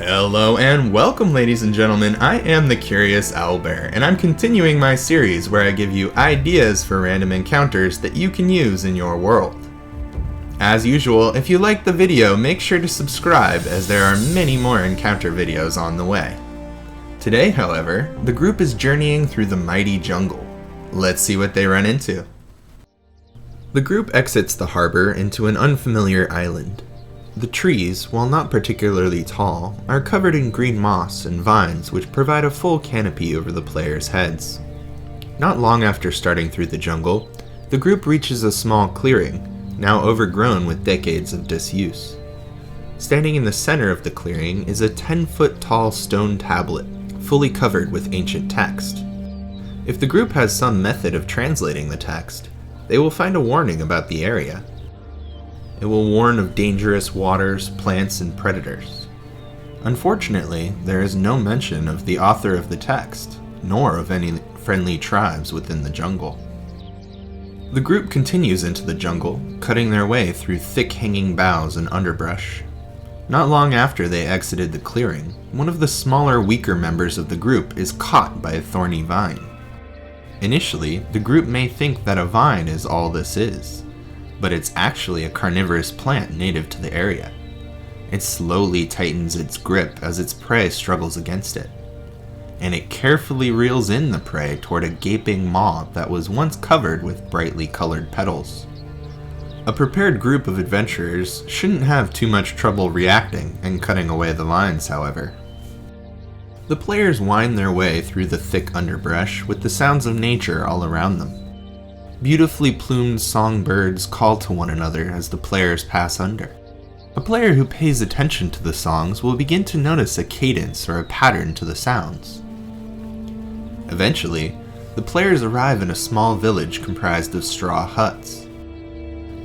Hello and welcome, ladies and gentlemen. I am the Curious Owlbear, and I'm continuing my series where I give you ideas for random encounters that you can use in your world. As usual, if you liked the video, make sure to subscribe as there are many more encounter videos on the way. Today, however, the group is journeying through the mighty jungle. Let's see what they run into. The group exits the harbor into an unfamiliar island. The trees, while not particularly tall, are covered in green moss and vines which provide a full canopy over the players' heads. Not long after starting through the jungle, the group reaches a small clearing, now overgrown with decades of disuse. Standing in the center of the clearing is a 10-foot tall stone tablet, fully covered with ancient text. If the group has some method of translating the text, they will find a warning about the area. It will warn of dangerous waters, plants, and predators. Unfortunately, there is no mention of the author of the text, nor of any friendly tribes within the jungle. The group continues into the jungle, cutting their way through thick hanging boughs and underbrush. Not long after they exited the clearing, one of the smaller, weaker members of the group is caught by a thorny vine. Initially, the group may think that a vine is all this is, but it's actually a carnivorous plant native to the area. It slowly tightens its grip as its prey struggles against it, and it carefully reels in the prey toward a gaping maw that was once covered with brightly colored petals. A prepared group of adventurers shouldn't have too much trouble reacting and cutting away the vines, however. The players wind their way through the thick underbrush with the sounds of nature all around them. Beautifully plumed songbirds call to one another as the players pass under. A player who pays attention to the songs will begin to notice a cadence or a pattern to the sounds. Eventually, the players arrive in a small village comprised of straw huts.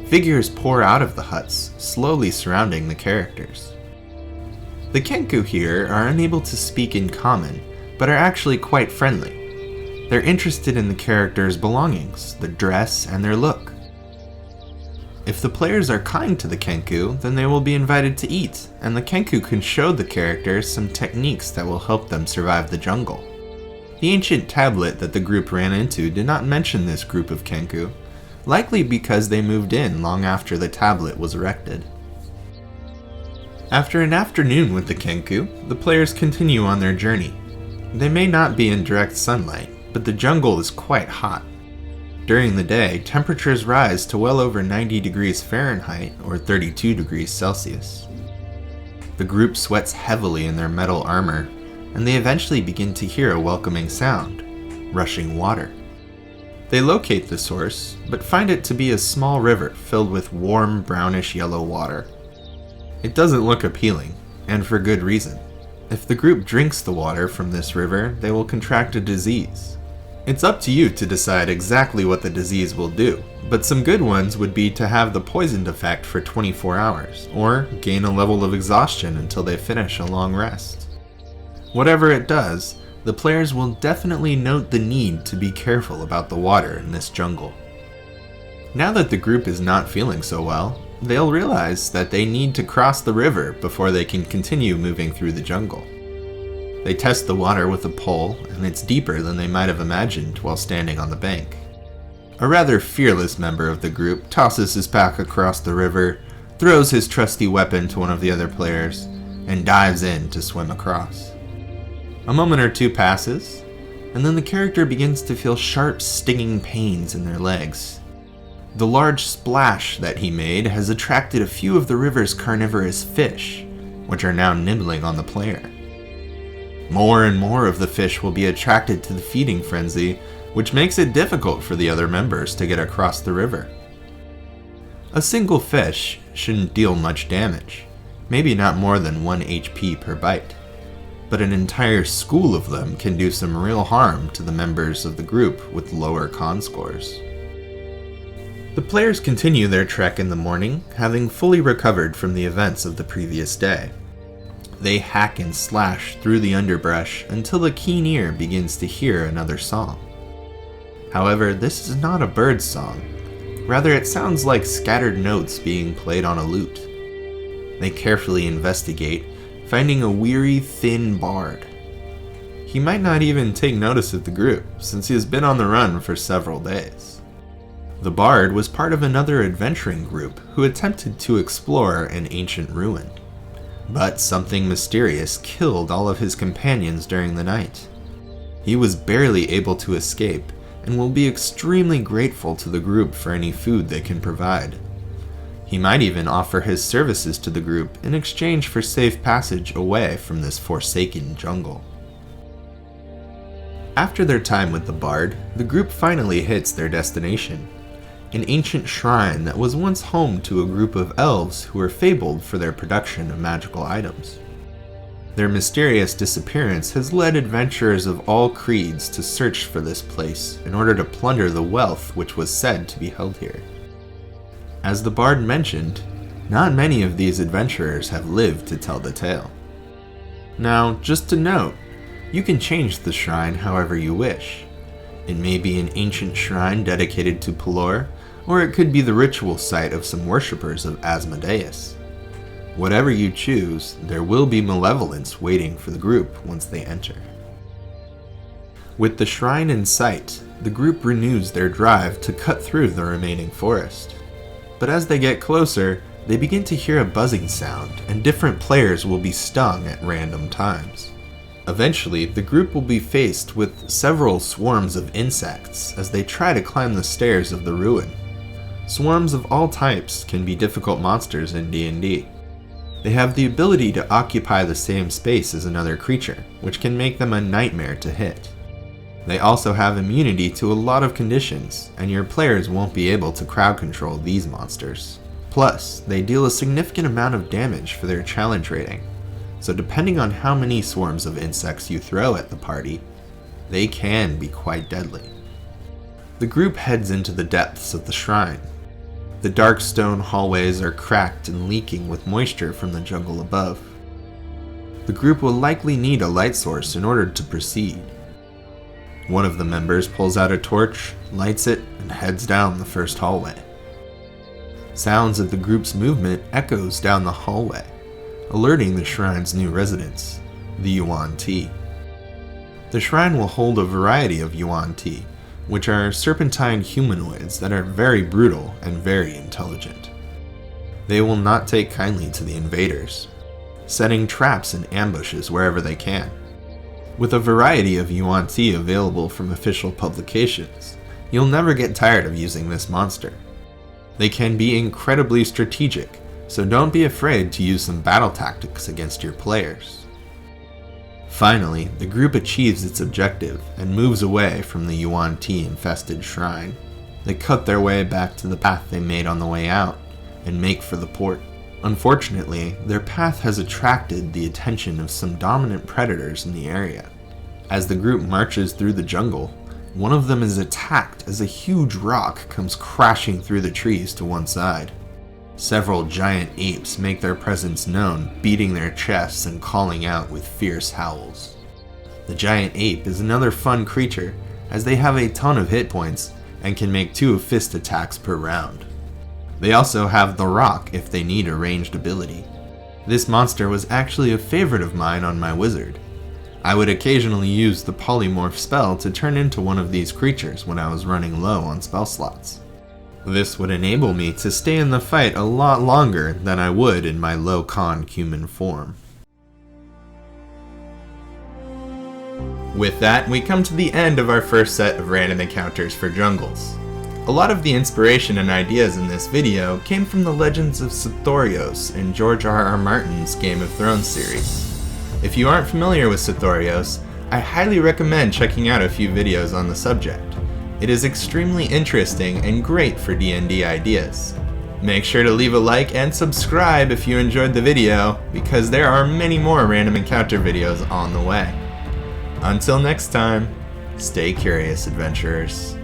Figures pour out of the huts, slowly surrounding the characters. The Kenku here are unable to speak in common, but are actually quite friendly. They're interested in the characters' belongings, their dress, and their look. If the players are kind to the Kenku, then they will be invited to eat, and the Kenku can show the characters some techniques that will help them survive the jungle. The ancient tablet that the group ran into did not mention this group of Kenku, likely because they moved in long after the tablet was erected. After an afternoon with the Kenku, the players continue on their journey. They may not be in direct sunlight, but the jungle is quite hot. During the day, temperatures rise to well over 90 degrees Fahrenheit or 32 degrees Celsius. The group sweats heavily in their metal armor, and they eventually begin to hear a welcoming sound, rushing water. They locate the source, but find it to be a small river filled with warm, brownish yellow water. It doesn't look appealing, and for good reason. If the group drinks the water from this river, they will contract a disease. It's up to you to decide exactly what the disease will do, but some good ones would be to have the poisoned effect for 24 hours, or gain a level of exhaustion until they finish a long rest. Whatever it does, the players will definitely note the need to be careful about the water in this jungle. Now that the group is not feeling so well, they'll realize that they need to cross the river before they can continue moving through the jungle. They test the water with a pole, and it's deeper than they might have imagined while standing on the bank. A rather fearless member of the group tosses his pack across the river, throws his trusty weapon to one of the other players, and dives in to swim across. A moment or two passes, and then the character begins to feel sharp, stinging pains in their legs. The large splash that he made has attracted a few of the river's carnivorous fish, which are now nibbling on the player. More and more of the fish will be attracted to the feeding frenzy, which makes it difficult for the other members to get across the river. A single fish shouldn't deal much damage, maybe not more than 1 HP per bite, but an entire school of them can do some real harm to the members of the group with lower con scores. The players continue their trek in the morning, having fully recovered from the events of the previous day. They hack and slash through the underbrush until the keen ear begins to hear another song. However, this is not a bird song. Rather, it sounds like scattered notes being played on a lute. They carefully investigate, finding a weary, thin bard. He might not even take notice of the group, since he has been on the run for several days. The bard was part of another adventuring group who attempted to explore an ancient ruin. But something mysterious killed all of his companions during the night. He was barely able to escape, and will be extremely grateful to the group for any food they can provide. He might even offer his services to the group in exchange for safe passage away from this forsaken jungle. After their time with the bard, the group finally hits their destination, an ancient shrine that was once home to a group of elves who were fabled for their production of magical items. Their mysterious disappearance has led adventurers of all creeds to search for this place in order to plunder the wealth which was said to be held here. As the bard mentioned, not many of these adventurers have lived to tell the tale. Now, just to note, you can change the shrine however you wish. It may be an ancient shrine dedicated to Pelor, or it could be the ritual site of some worshippers of Asmodeus. Whatever you choose, there will be malevolence waiting for the group once they enter. With the shrine in sight, the group renews their drive to cut through the remaining forest. But as they get closer, they begin to hear a buzzing sound, and different players will be stung at random times. Eventually, the group will be faced with several swarms of insects as they try to climb the stairs of the ruin. Swarms of all types can be difficult monsters in D&D. They have the ability to occupy the same space as another creature, which can make them a nightmare to hit. They also have immunity to a lot of conditions, and your players won't be able to crowd control these monsters. Plus, they deal a significant amount of damage for their challenge rating, so depending on how many swarms of insects you throw at the party, they can be quite deadly. The group heads into the depths of the shrine. The dark stone hallways are cracked and leaking with moisture from the jungle above. The group will likely need a light source in order to proceed. One of the members pulls out a torch, lights it, and heads down the first hallway. Sounds of the group's movement echoes down the hallway, alerting the shrine's new residents, the Yuan Ti. The shrine will hold a variety of Yuan Ti, which are serpentine humanoids that are very brutal and very intelligent. They will not take kindly to the invaders, setting traps and ambushes wherever they can. With a variety of Yuan Ti available from official publications, you'll never get tired of using this monster. They can be incredibly strategic, so don't be afraid to use some battle tactics against your players. Finally, the group achieves its objective and moves away from the Yuan Ti infested shrine. They cut their way back to the path they made on the way out and make for the port. Unfortunately, their path has attracted the attention of some dominant predators in the area. As the group marches through the jungle, one of them is attacked as a huge rock comes crashing through the trees to one side. Several giant apes make their presence known, beating their chests and calling out with fierce howls. The giant ape is another fun creature, as they have a ton of hit points and can make 2 fist attacks per round. They also have the rock if they need a ranged ability. This monster was actually a favorite of mine on my wizard. I would occasionally use the polymorph spell to turn into one of these creatures when I was running low on spell slots. This would enable me to stay in the fight a lot longer than I would in my low con human form. With that, we come to the end of our first set of random encounters for jungles. A lot of the inspiration and ideas in this video came from the legends of Sithorios in George R.R. Martin's Game of Thrones series. If you aren't familiar with Sithorios, I highly recommend checking out a few videos on the subject. It is extremely interesting and great for D&D ideas. Make sure to leave a like and subscribe if you enjoyed the video, because there are many more random encounter videos on the way. Until next time, stay curious, adventurers.